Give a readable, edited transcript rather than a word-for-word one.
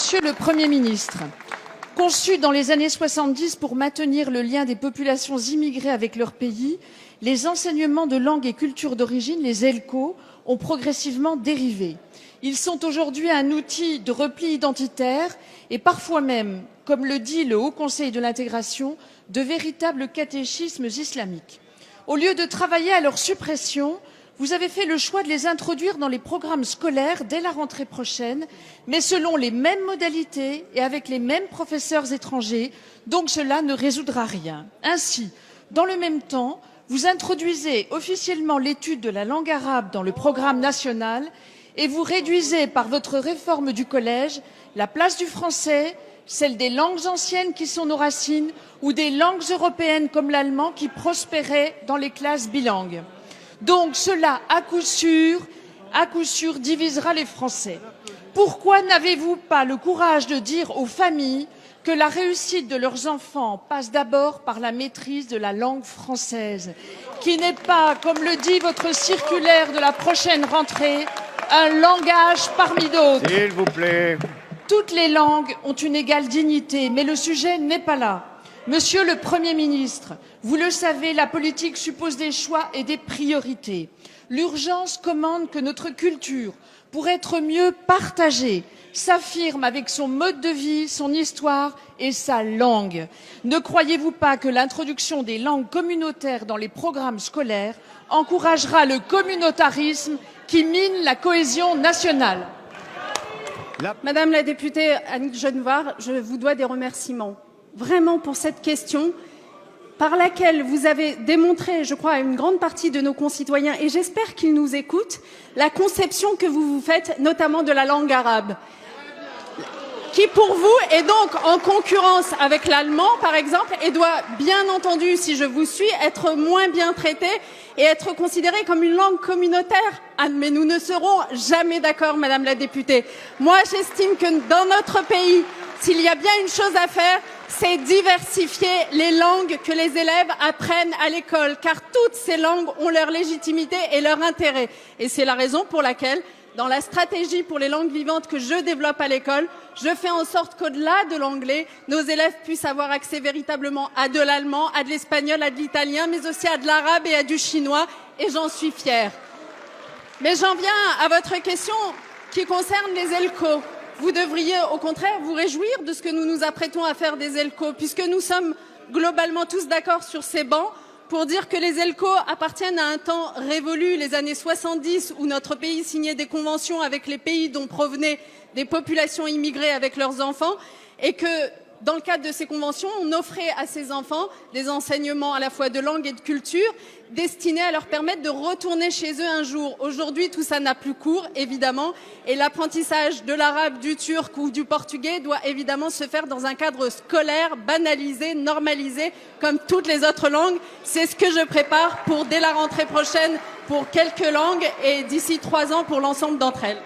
Monsieur le Premier ministre, conçus dans les années 70 pour maintenir le lien des populations immigrées avec leur pays, les enseignements de langue et culture d'origine, les ELCO, ont progressivement dérivé. Ils sont aujourd'hui un outil de repli identitaire et parfois même, comme le dit le Haut Conseil de l'intégration, de véritables catéchismes islamiques. Au lieu de travailler à leur suppression, vous avez fait le choix de les introduire dans les programmes scolaires dès la rentrée prochaine, mais selon les mêmes modalités et avec les mêmes professeurs étrangers, donc cela ne résoudra rien. Ainsi, dans le même temps, vous introduisez officiellement l'étude de la langue arabe dans le programme national et vous réduisez par votre réforme du collège la place du français, celle des langues anciennes qui sont nos racines ou des langues européennes comme l'allemand qui prospéraient dans les classes bilingues. Donc cela, à coup sûr, divisera les Français. Pourquoi n'avez-vous pas le courage de dire aux familles que la réussite de leurs enfants passe d'abord par la maîtrise de la langue française, qui n'est pas, comme le dit votre circulaire de la prochaine rentrée, un langage parmi d'autres. S'il vous plaît. Toutes les langues ont une égale dignité, mais le sujet n'est pas là. Monsieur le Premier ministre, vous le savez, la politique suppose des choix et des priorités. L'urgence commande que notre culture, pour être mieux partagée, s'affirme avec son mode de vie, son histoire et sa langue. Ne croyez-vous pas que l'introduction des langues communautaires dans les programmes scolaires encouragera le communautarisme qui mine la cohésion nationale? Madame la députée Annick Genevard, je vous dois des remerciements, vraiment pour cette question par laquelle vous avez démontré, je crois, à une grande partie de nos concitoyens, et j'espère qu'ils nous écoutent, la conception que vous vous faites, notamment de la langue arabe, qui pour vous est donc en concurrence avec l'allemand, par exemple, et doit, bien entendu, si je vous suis, être moins bien traitée et être considérée comme une langue communautaire. Ah, mais nous ne serons jamais d'accord, Madame la députée. Moi, j'estime que dans notre pays, s'il y a bien une chose à faire, c'est diversifier les langues que les élèves apprennent à l'école, car toutes ces langues ont leur légitimité et leur intérêt. Et c'est la raison pour laquelle, dans la stratégie pour les langues vivantes que je développe à l'école, je fais en sorte qu'au-delà de l'anglais, nos élèves puissent avoir accès véritablement à de l'allemand, à de l'espagnol, à de l'italien, mais aussi à de l'arabe et à du chinois, et j'en suis fière. Mais j'en viens à votre question qui concerne les ELCO. Vous devriez au contraire vous réjouir de ce que nous nous apprêtons à faire des ELCO, puisque nous sommes globalement tous d'accord sur ces bancs pour dire que les ELCO appartiennent à un temps révolu, les années 70, où notre pays signait des conventions avec les pays dont provenaient des populations immigrées avec leurs enfants, et que dans le cadre de ces conventions, on offrait à ces enfants des enseignements à la fois de langue et de culture destinés à leur permettre de retourner chez eux un jour. Aujourd'hui, tout ça n'a plus cours, évidemment, et l'apprentissage de l'arabe, du turc ou du portugais doit évidemment se faire dans un cadre scolaire, banalisé, normalisé, comme toutes les autres langues. C'est ce que je prépare pour, dès la rentrée prochaine, pour quelques langues et d'ici 3 ans pour l'ensemble d'entre elles.